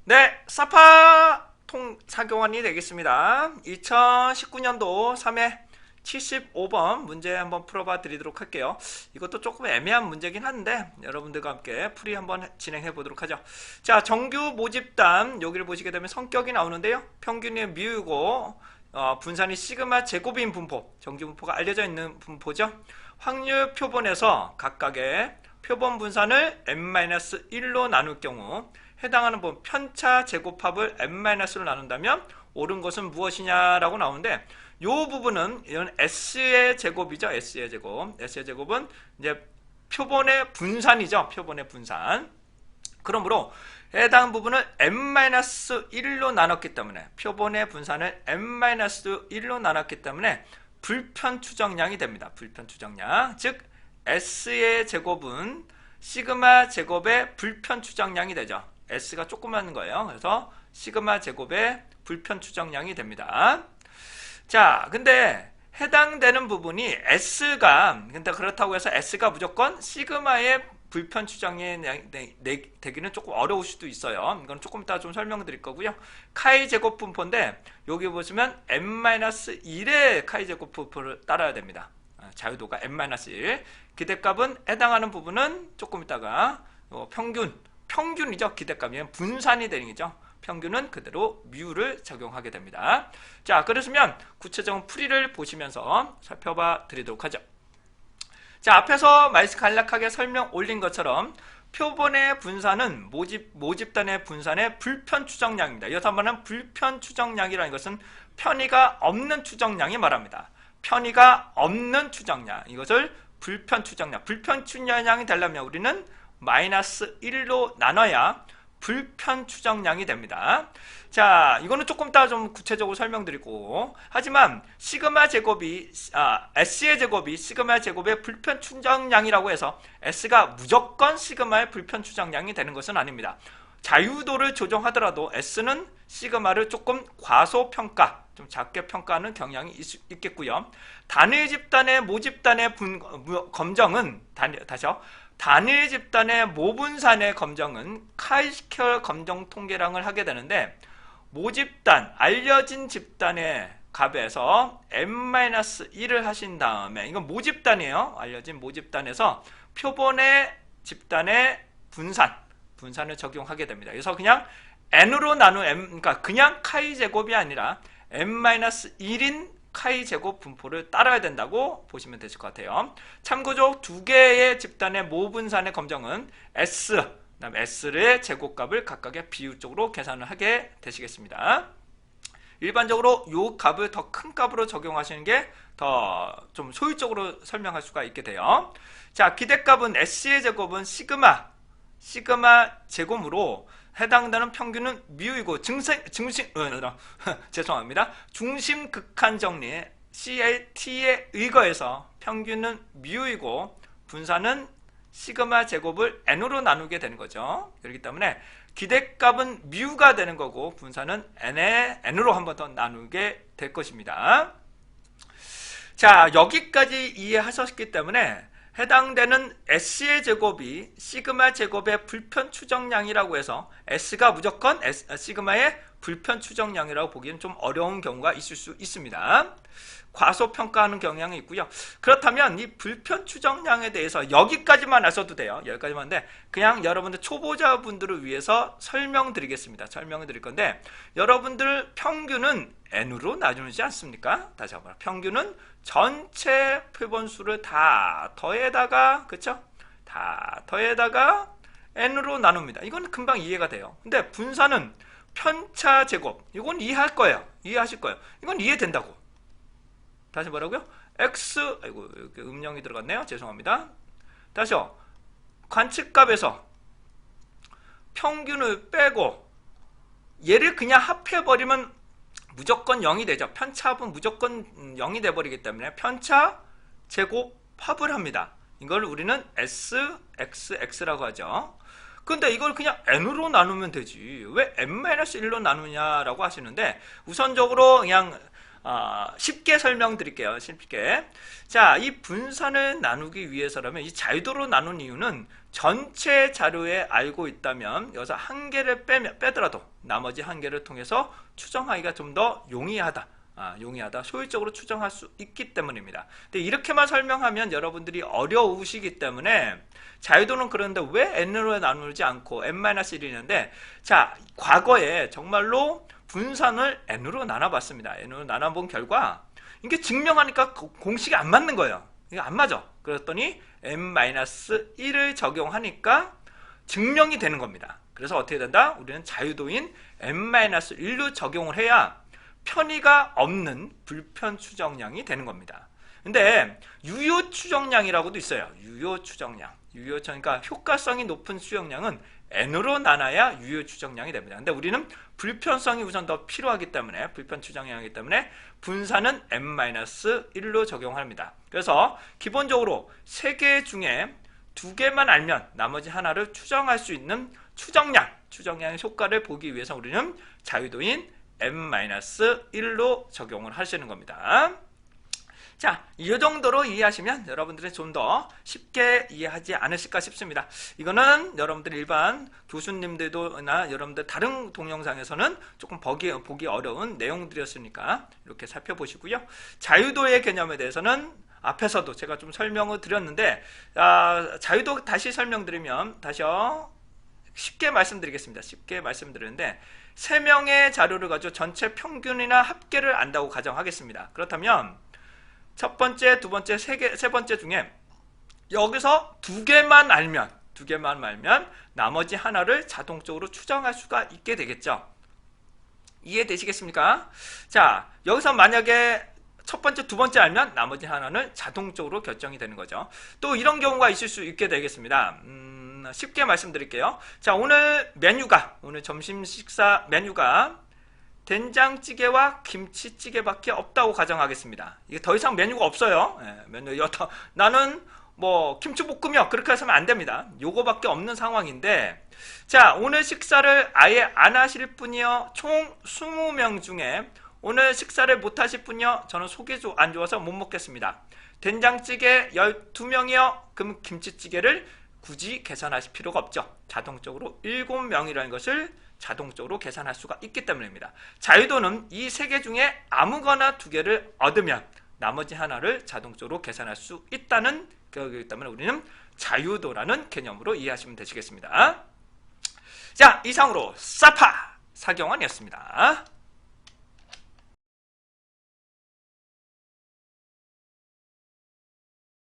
네, 사파 통사교환이 되겠습니다. 2019년도 3회 75번 문제 한번 풀어봐 드리도록 할게요. 이것도 조금 애매한 문제긴 한데 여러분들과 함께 풀이 한번 진행해 보도록 하죠. 자, 정규 모집단 여기를 보시게 되면 성격이 나오는데요. 평균이 뮤고 분산이 시그마 제곱인 분포, 정규 분포가 알려져 있는 분포죠. 확률 표본에서 각각의 표본 분산을 n-1로 나눌 경우 해당하는 부분 편차 제곱합을 n-로 나눈다면 옳은 것은 무엇이냐라고 나오는데, 이 부분은 이건 S의 제곱이죠. S의 제곱. S의 제곱은 이제 표본의 분산이죠. 표본의 분산. 그러므로 해당 부분을 n-1로 나눴기 때문에, 표본의 분산을 n-1로 나눴기 때문에 불편 추정량이 됩니다. 불편 추정량. 즉 S의 제곱은 시그마 제곱의 불편 추정량이 되죠. S가 조그만 거예요. 그래서 시그마 제곱의 불편 추정량이 됩니다. 자, 근데 해당되는 부분이 S가, 근데 그렇다고 해서 S가 무조건 시그마의 불편 추정량이 되기는 조금 어려울 수도 있어요. 이건 조금 이따 좀 설명드릴 거고요. 카이 제곱 분포인데 여기 보시면 n-1의 카이 제곱 분포를 따라야 됩니다. 자유도가 n-1. 기대값은 해당하는 부분은 조금 이따가 평균이죠. 기대값이 분산이 되는 거죠. 평균은 그대로 뮤를 적용하게 됩니다. 자, 그렇으면 구체적인 풀이를 보시면서 살펴봐 드리도록 하죠. 자, 앞에서 간략하게 설명 올린 것처럼 표본의 분산은 모집단의 분산의 불편 추정량입니다. 여기서 말하는 불편 추정량이라는 것은 편의가 없는 추정량이 말합니다. 편의가 없는 추정량, 이것을 불편 추정량. 불편 추정량이 되려면 우리는 -1로 나눠야 불편 추정량이 됩니다. 자, 이거는 조금 이따 좀 구체적으로 설명드리고, 하지만 시그마 제곱이 S의 제곱이 시그마 제곱의 불편 추정량이라고 해서 S가 무조건 시그마의 불편 추정량이 되는 것은 아닙니다. 자유도를 조정하더라도 S는 시그마를 조금 과소평가, 좀 작게 평가하는 경향이 있겠고요. 단일 집단의 모집단의 검정은 단일 집단의 모분산의 검정은 카이스케어 검정 통계량을 하게 되는데, 모집단, 알려진 집단의 값에서 n-1을 하신 다음에, 이건 모집단이에요. 알려진 모집단에서 표본의 집단의 분산을 적용하게 됩니다. 그래서 그냥 n으로 그러니까 그냥 카이 제곱이 아니라 n-1인 카이 제곱 분포를 따라야 된다고 보시면 되실 것 같아요. 참고로 두 개의 집단의 모분산의 검정은 S, 그다음에 S의 제곱값을 각각의 비율적으로 계산을 하게 되시겠습니다. 일반적으로 이 값을 더 큰 값으로 적용하시는 게 더 좀 소유적으로 설명할 수가 있게 돼요. 자, 기대값은 S의 제곱은 시그마 제곱으로 해당되는 평균은 뮤이고 죄송합니다. 중심 극한 정리 CAT에 의거해서 평균은 뮤이고 분산은 시그마 제곱을 n으로 나누게 되는 거죠. 그렇기 때문에 기대값은 뮤가 되는 거고 분산은 n으로 한 번 더 나누게 될 것입니다. 자, 여기까지 이해하셨기 때문에 해당되는 S의 제곱이 시그마 제곱의 불편 추정량이라고 해서 S가 무조건 시그마의 불편 추정량이라고 보기엔 좀 어려운 경우가 있을 수 있습니다. 과소평가하는 경향이 있고요. 그렇다면 이 불편 추정량에 대해서 여기까지만 하셔도 돼요. 여기까지만인데 그냥 여러분들 초보자분들을 위해서 설명드리겠습니다. 설명을 드릴 건데, 여러분들 평균은 n으로 나누지 않습니까? 다시 한번, 평균은 전체 표본수를 다 더해다가, 그쵸? 다 더해다가 n으로 나눕니다. 이건 금방 이해가 돼요. 근데 분산은 편차 제곱, 이건 이해할 거예요. 이해하실 거예요. 이건 이해된다고. 다시 뭐라고요? x, 아이고, 이렇게 음영이 들어갔네요. 죄송합니다. 다시요. 관측값에서 평균을 빼고 얘를 그냥 합해버리면 무조건 0이 되죠. 편차합은 무조건 0이 돼버리기 때문에 편차 제곱합을 합니다. 이걸 우리는 SXX라고 하죠. 근데 이걸 그냥 n으로 나누면 되지 왜 n-1로 나누냐라고 하시는데, 우선적으로 그냥 쉽게 설명드릴게요. 쉽게. 자, 이 분산을 나누기 위해서라면 이 자유도로 나눈 이유는 전체 자료에 알고 있다면 여기서 한 개를 빼더라도 나머지 한 개를 통해서 추정하기가 좀 더 용이하다. 용이하다. 효율적으로 추정할 수 있기 때문입니다. 근데 이렇게만 설명하면 여러분들이 어려우시기 때문에 자유도는 그런데 왜 n으로 나누지 않고 n-1이 있는데, 자, 과거에 정말로 분산을 n으로 나눠봤습니다. n으로 나눠본 결과 이게 증명하니까 공식이 안 맞는 거예요. 이게 안 맞아. 그랬더니 n-1을 적용하니까 증명이 되는 겁니다. 그래서 어떻게 된다? 우리는 자유도인 n-1로 적용을 해야 편의가 없는 불편 추정량이 되는 겁니다. 근데 유효 추정량이라고도 있어요. 유효 추정량. 그러니까 효과성이 높은 추정량은 n으로 나눠야 유효 추정량이 됩니다. 근데 우리는 불편성이 우선 더 필요하기 때문에, 불편 추정량이기 때문에 분산은 n-1로 적용합니다. 그래서 기본적으로 3개 중에 2개만 알면 나머지 하나를 추정할 수 있는 추정량의 효과를 보기 위해서 우리는 자유도인 n-1로 적용을 하시는 겁니다. 자, 이 정도로 이해하시면 여러분들이 좀 더 쉽게 이해하지 않으실까 싶습니다. 이거는 여러분들 일반 교수님들도나 여러분들 다른 동영상에서는 조금 보기 어려운 내용들이었으니까 이렇게 살펴보시고요. 자유도의 개념에 대해서는 앞에서도 제가 좀 설명을 드렸는데, 자유도 다시 설명드리면 다시요. 쉽게 말씀드리겠습니다. 쉽게 말씀드리는데 3명의 자료를 가지고 전체 평균이나 합계를 안다고 가정하겠습니다. 그렇다면 첫 번째, 두 번째, 세 번째 중에 여기서 2개만 알면 나머지 하나를 자동적으로 추정할 수가 있게 되겠죠. 이해되시겠습니까? 자, 여기서 만약에 첫 번째, 두 번째 알면 나머지 하나는 자동적으로 결정이 되는 거죠. 또 이런 경우가 있을 수 있게 되겠습니다. 쉽게 말씀드릴게요. 자, 오늘 점심 식사 메뉴가 된장찌개와 김치찌개밖에 없다고 가정하겠습니다. 이게 더 이상 메뉴가 없어요. 나는 뭐 김치볶음이요, 그렇게 하시면 안 됩니다. 요거밖에 없는 상황인데, 자, 오늘 식사를 아예 안 하실 분이요, 총 20명 중에 오늘 식사를 못 하실 분이요, 저는 속이 안 좋아서 못 먹겠습니다. 된장찌개 12명이요, 그럼 김치찌개를 굳이 계산하실 필요가 없죠. 자동적으로 7명이라는 것을 자동적으로 계산할 수가 있기 때문입니다. 자유도는 이 3개 중에 아무거나 2개를 얻으면 나머지 하나를 자동적으로 계산할 수 있다는 거기 때문에 우리는 자유도라는 개념으로 이해하시면 되시겠습니다. 자, 이상으로 사경원이었습니다.